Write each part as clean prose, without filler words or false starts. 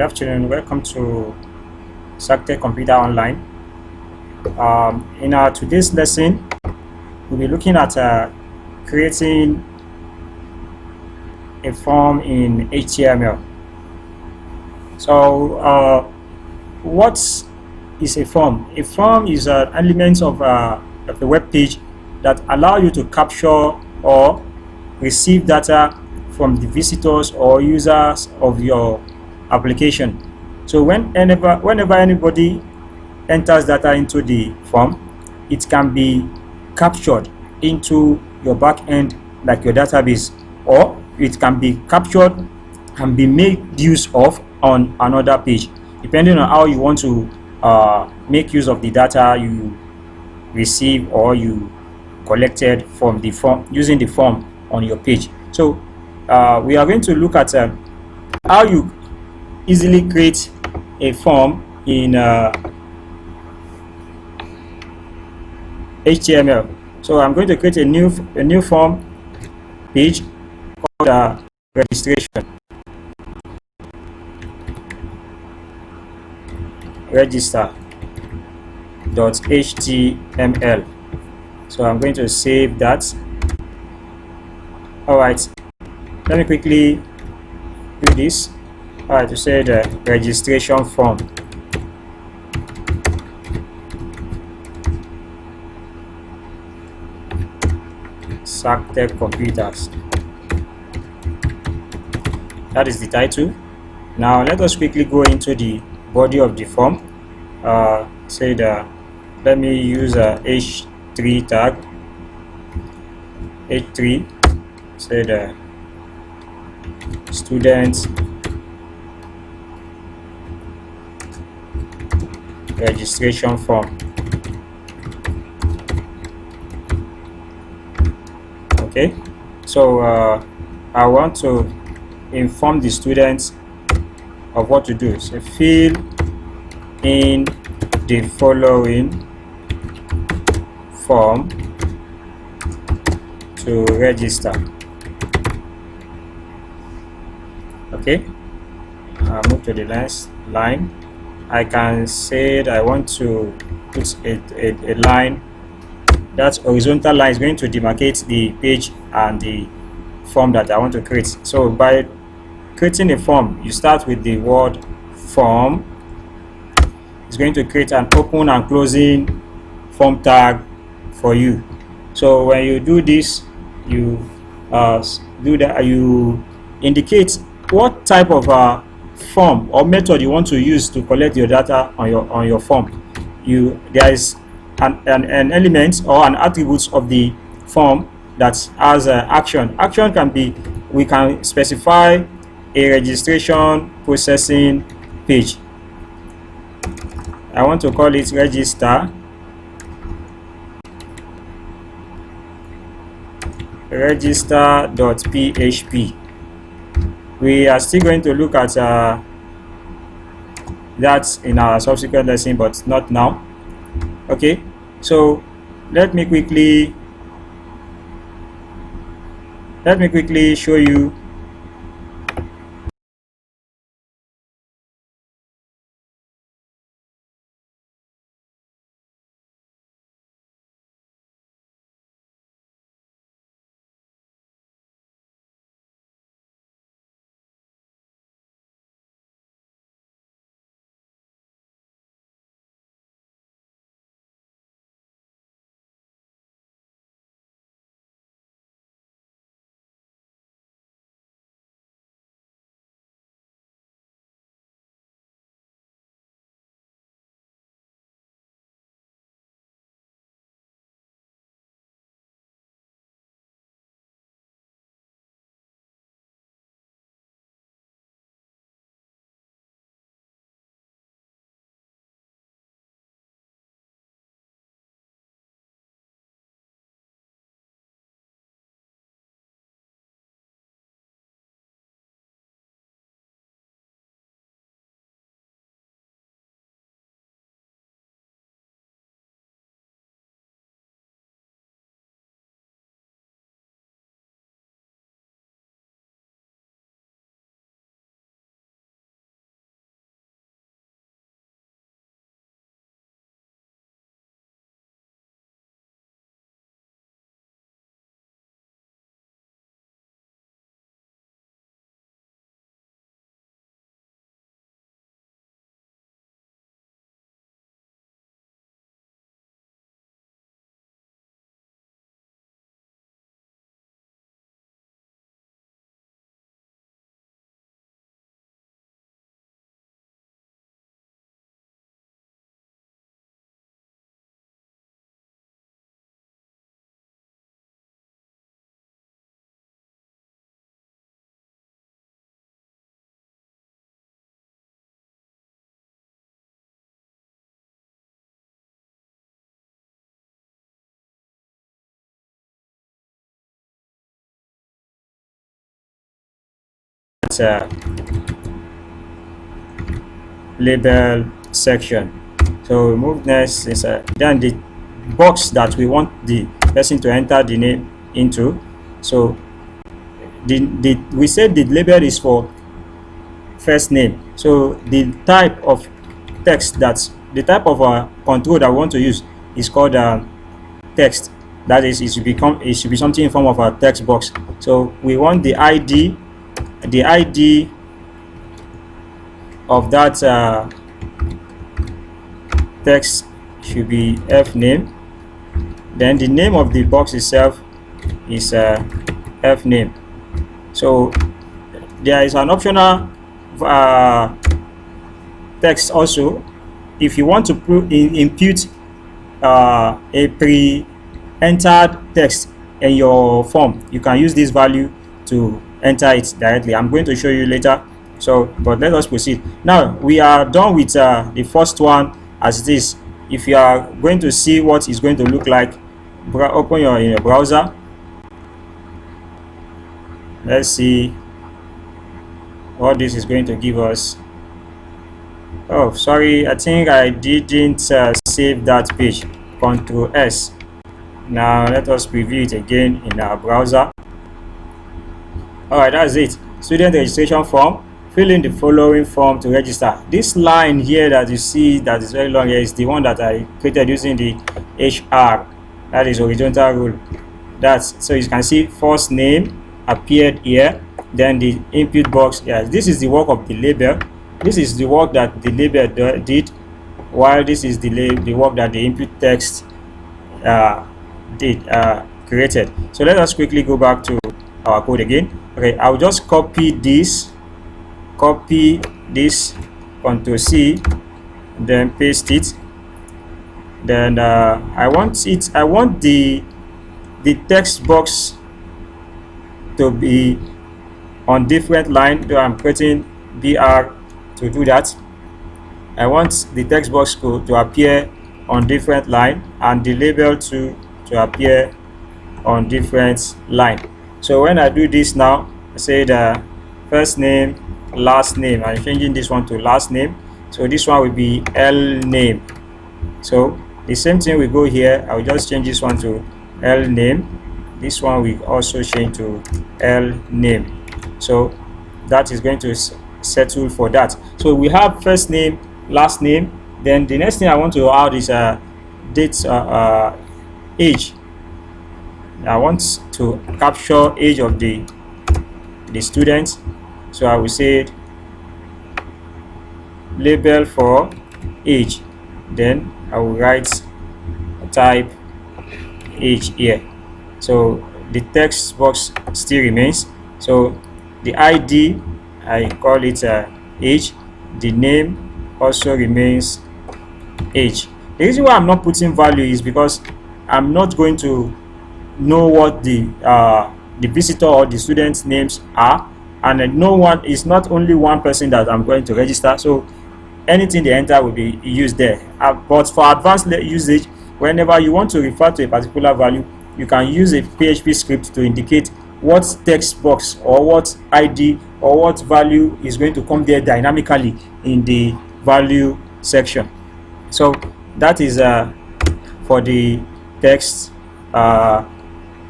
Good afternoon. Welcome to Saka Computer Online. In our today's lesson, we'll be looking at creating a form in HTML. So, what is a form? A form is an element of the web page that allow you to capture or receive data from the visitors or users of your application. So whenever anybody enters data into the form, it can be captured into your backend like your database, or it can be captured and be made use of on another page, depending on how you want to make use of the data you receive or you collected from the form using the form on your page. So we are going to look at how you easily create a form in HTML. So I'm going to create a new form page called registration. Register.html. So I'm going to save that. All right. Let me quickly do this. All right. To say the registration form. Saka Computers. That is the title. Now let us quickly go into the body of the form. Say the let me use a h3 tag. h3. Say the student registration form. Okay, so I want to inform the students of what to do. So fill in the following form to register. Okay, I'll move to the next line. I can say that I want to put a line. That horizontal line is going to demarcate the page and the form that I want to create. So by creating a form, you start with the word form. It's going to create an open and closing form tag for you. So when you do this, you you indicate what type of form or method you want to use to collect your data on your form. There is an element or an attribute of the form that has action. Action can be, we can specify a registration processing page. I want to call it register.php. We are still going to look at that in our subsequent lesson, but not now. Okay, so let me quickly show you that label section. So remove next is then the box that we want the person to enter the name into. So we said the label is for first name. So the type of text that's the type of control that we want to use is called text. That is, it should be something in form of a text box. So we want the ID of that text should be F name. Then the name of the box itself is F name. So there is an optional text also. If you want to impute a pre-entered text in your form, you can use this value to enter it directly. I'm going to show you later. So, but let us proceed. Now we are done with the first one as it is. If you are going to see what it's going to look like, open your browser. Let's see what this is going to give us. Oh, sorry, I think I didn't save that page. Ctrl S. Now let us preview it again in our browser. Alright, that's it. Student registration form. Fill in the following form to register. This line here that you see that is very long here is the one that I created using the HR. That is horizontal rule. That's so you can see first name appeared here. Then the input box. Yeah, this is the work of the label. This is the work that the label did, while this is the work that the input text created. So let us quickly go back to our code again. Okay, I'll just copy this, Ctrl C, then paste it. Then I want the text box to be on different line. I'm creating BR to do that. I want the text box code to appear on different line and the label to appear on different line. So when I do this now, I say the first name, last name. I'm changing this one to last name. So this one will be L name. So the same thing we go here. I'll just change this one to L name. This one we also change to L name. So that is going to settle for that. So we have first name, last name. Then the next thing I want to add is date, age. I want to capture age of the student. So I will say label for age. Then I will write type age here. So the text box still remains. So the ID, I call it age. The name also remains age. The reason why I'm not putting value is because I'm not going to know what the visitor or the student's names are, and no one is not only one person that I'm going to register. So anything they enter will be used there. But for advanced usage, whenever you want to refer to a particular value, you can use a PHP script to indicate what text box or what ID or what value is going to come there dynamically in the value section. So that is for the text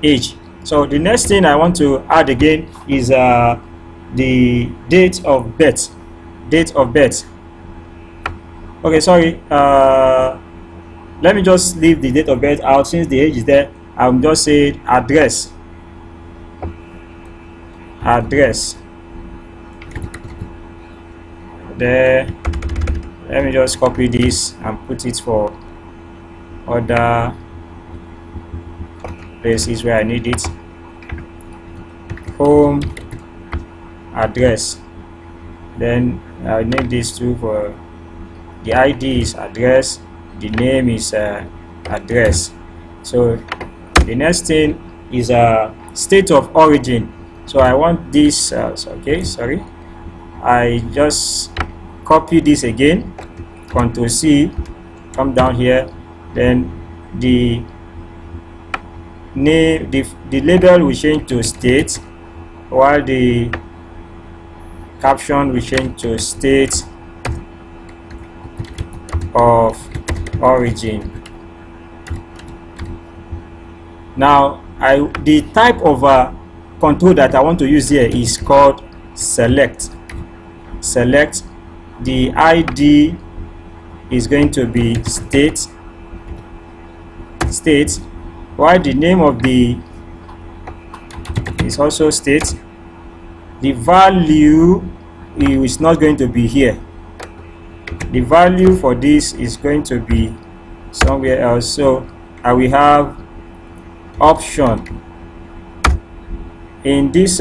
age. So the next thing I want to add again is the date of birth. Okay, sorry, let me just leave the date of birth out. Since the age is there, I'm just saying address. There, let me just copy this and put it for other places where I need it. Home address. Then I need this too. For the ID is address, the name is address. So the next thing is state of origin. So I want this. Okay, sorry, I just copy this again, Ctrl C, come down here. Then the name, the label will change to state, while the caption we change to state of origin. Now the type of control that I want to use here is called select. The ID is going to be state, while the name of the is also state. The value is not going to be here. The value for this is going to be somewhere else. So I will have option in this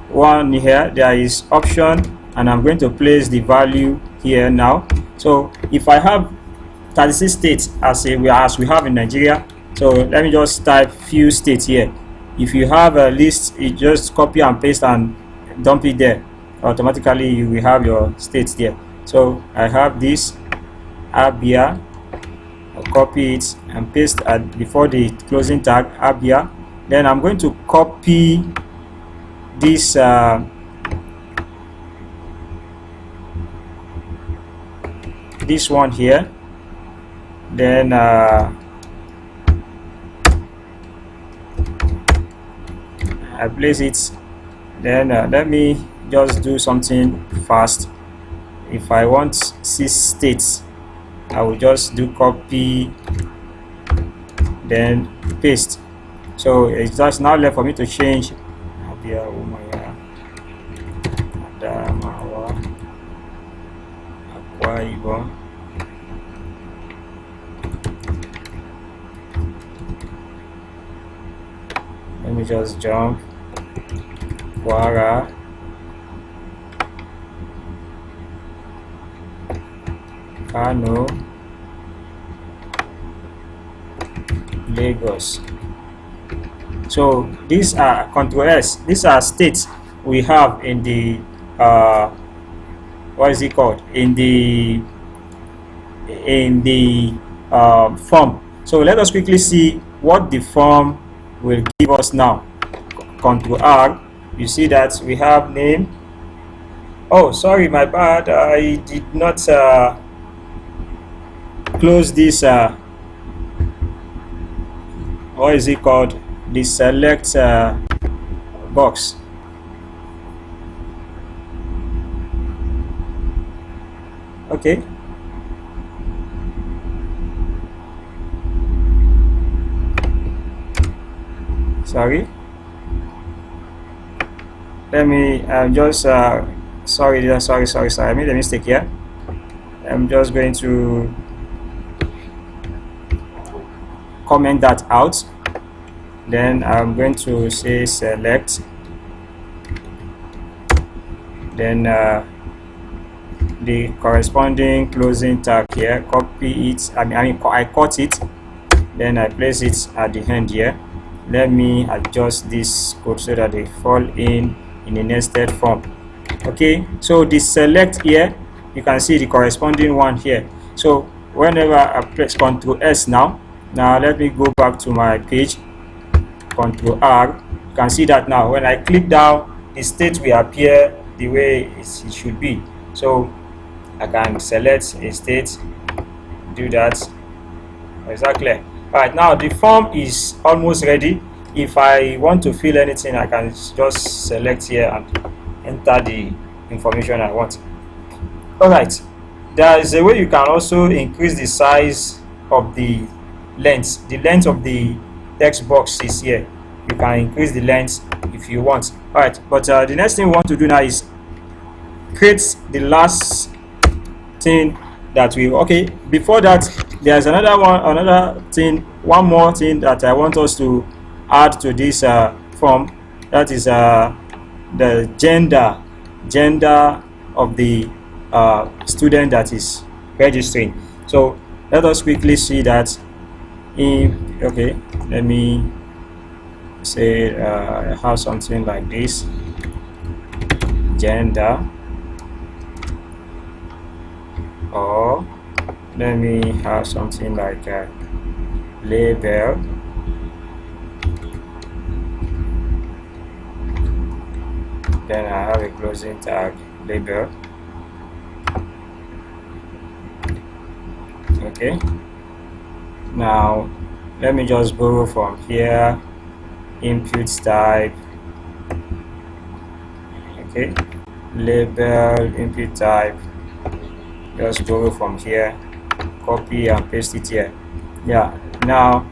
one here. There is option, and I'm going to place the value here now. So if I have 36 states as we have in Nigeria, so let me just type few states here. If you have a list, you just copy and paste and dump it there. Automatically you will have your states there. So I have this Abia. I'll copy it and paste at before the closing tag Abia. Then I'm going to copy this this one here. Then I place it. Then let me just do something fast. If I want 6 states, I will just do copy, then paste. So it's just now left for me to change Adamawa, Akwa Ibom. Let me just jump Kwara, Kano, Lagos. So these are Control S. These are states we have in the what is it called, in the form. So let us quickly see what the form will give us now. Control R. You see that we have name. Oh, sorry, my bad. I did not close this what is it called, the select box. Okay, sorry, let me just sorry, I made a mistake here. I'm just going to comment that out. Then I'm going to say select, then the corresponding closing tag here, copy it. I cut it, then I place it at the end here. Let me adjust this code so that they fall in a nested form. Okay, so the select here, you can see the corresponding one here. So whenever I press Ctrl S now let me go back to my page, Ctrl R. You can see that now when I click down, the state will appear the way it should be. So I can select a state, do that. Is that clear? Alright, now the form is almost ready. If I want to fill anything, I can just select here and enter the information I want. Alright, there is a way you can also increase the size of the length. The length of the text box is here. You can increase the length if you want. Alright, but the next thing we want to do now is create the last thing that we before that, there's one more thing that I want us to add to this form. That is the gender of the student that is registering. So let us quickly see that let me say I have something like this, gender, or let me have something like label, then I have a closing tag label. Okay, now let me just borrow from here input type. Okay, label input type, just borrow from here, copy and paste it here. Yeah, now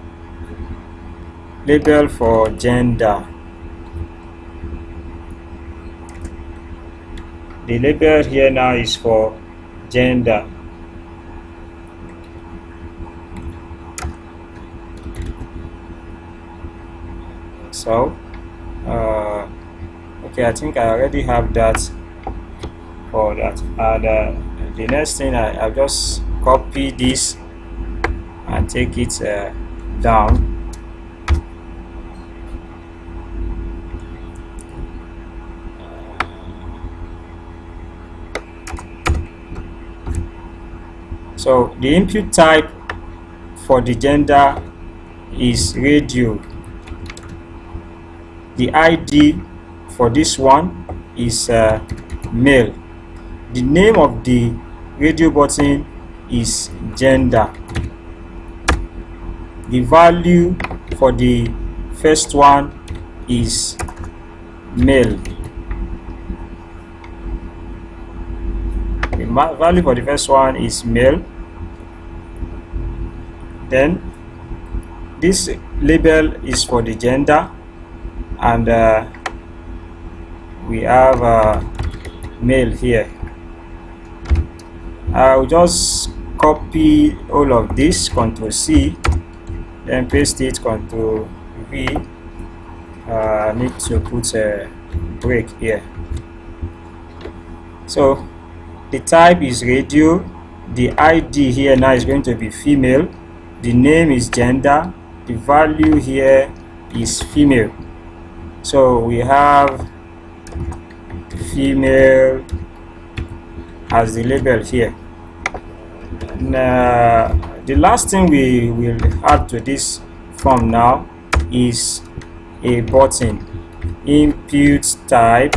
label for gender. The label here now is for gender. So okay, I think I already have that for that. And the next thing, I'll just copy this and take it down. So the input type for the gender is radio. The ID for this one is male. The name of the radio button is gender. The value for the first one is male. The value for the first one is male. Then this label is for the gender, and we have male here. I'll just copy all of this, Ctrl C, then paste it, Ctrl V. I need to put a break here. So the type is radio, the ID here now is going to be female, the name is gender, the value here is female. So we have female as the label here. Now, the last thing we will add to this form now is a button. Input type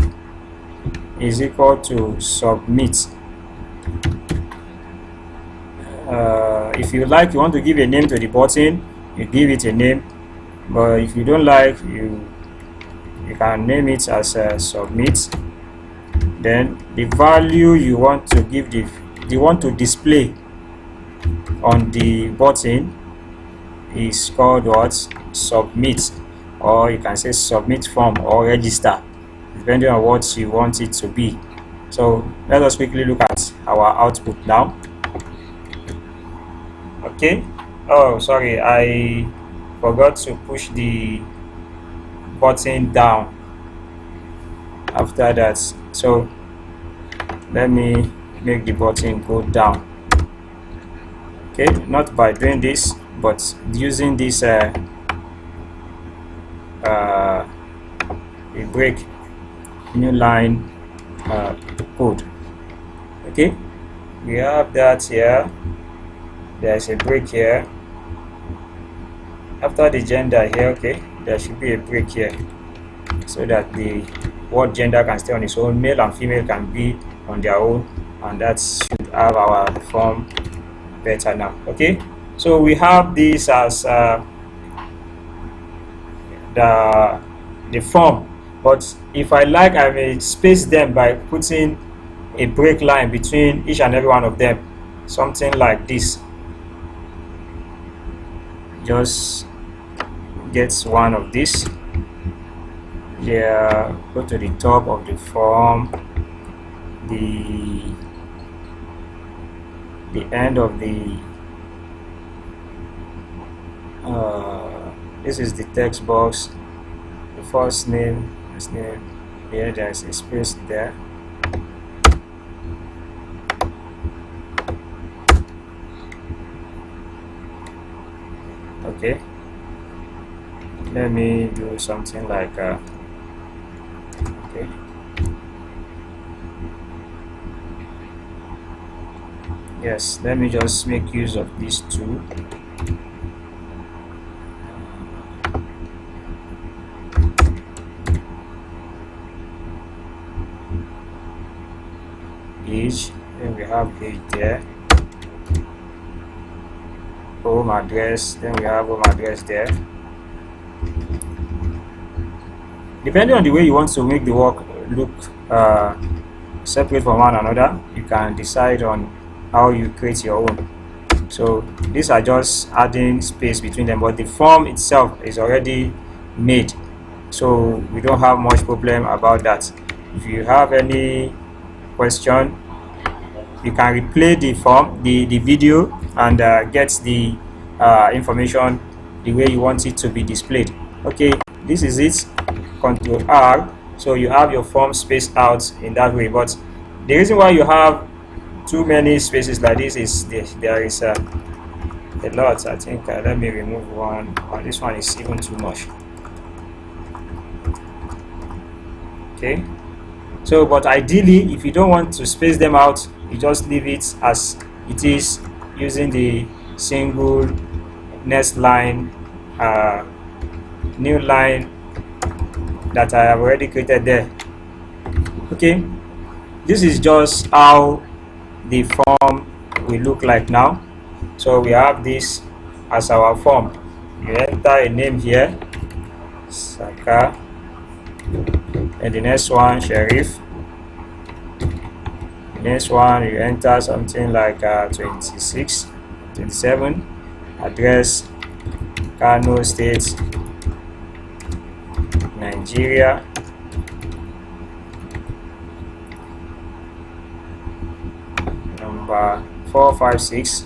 is equal to submit. If you like, you want to give a name to the button, you give it a name. But if you don't like, you can name it as submit. Then the value you want to give, you want to display on the button is called what? Submit, or you can say submit form or register, depending on what you want it to be. So let us quickly look at our output now. Okay, oh sorry, I forgot to push the button down after that. So let me make the button go down. Okay, not by doing this, but using this a break new line code. Okay, we have that here. There's a break here after the gender here. Okay, there should be a break here so that the word gender can stay on its own, male and female can be on their own, and that should have our form better now. Okay, so we have this as the form, but if I like, I may space them by putting a break line between each and every one of them, something like this. Just get one of this. Yeah, go to the top of the form, the end of the this is the text box, the first name, last name. Here there's a space there. Okay, let me do something like okay, yes, let me just make use of these two. age, then we have age there, home address, then we have home address there. Depending on the way you want to make the work look separate from one another, you can decide on how you create your own. So these are just adding space between them, but the form itself is already made, so we don't have much problem about that. If you have any question, you can replay the form, the video, and get the information the way you want it to be displayed. Okay, this is it. Control R, so you have your form spaced out in that way. But the reason why you have too many spaces like this is there is a lot. I think let me remove one. This one is even too much. Okay, so but ideally, if you don't want to space them out, you just leave it as it is using the single next line, new line that I have already created there. Okay, this is just how the form will look like now. So we have this as our form. You enter a name here, Saka, and the next one Sheriff. The next one you enter something like 26, 27, address Kano State, Nigeria. Number 456.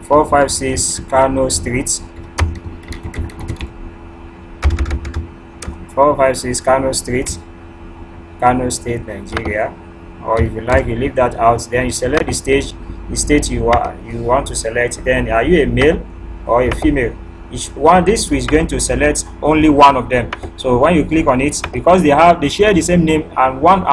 456 Kano Street. 456 Kano Street, Kano State, Nigeria. Or if you like, you leave that out. Then you select the state you want to select. Then are you a male or a female? Each one, this is going to select only one of them. So when you click on it, because they share the same name, and one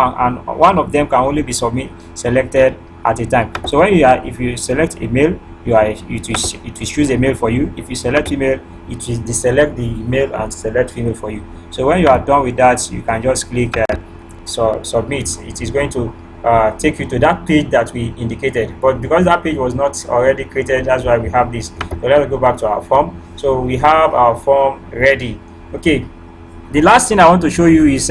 of them can only be selected at a time. So when if you select a male, it will choose a male for you. If you select female, it will deselect the male and select female for you. So when you are done with that, you can just click submit. It is going to take you to that page that we indicated, but because that page was not already created, that's why we have this. So let's go back to our form. So we have our form ready. Okay, the last thing I want to show you is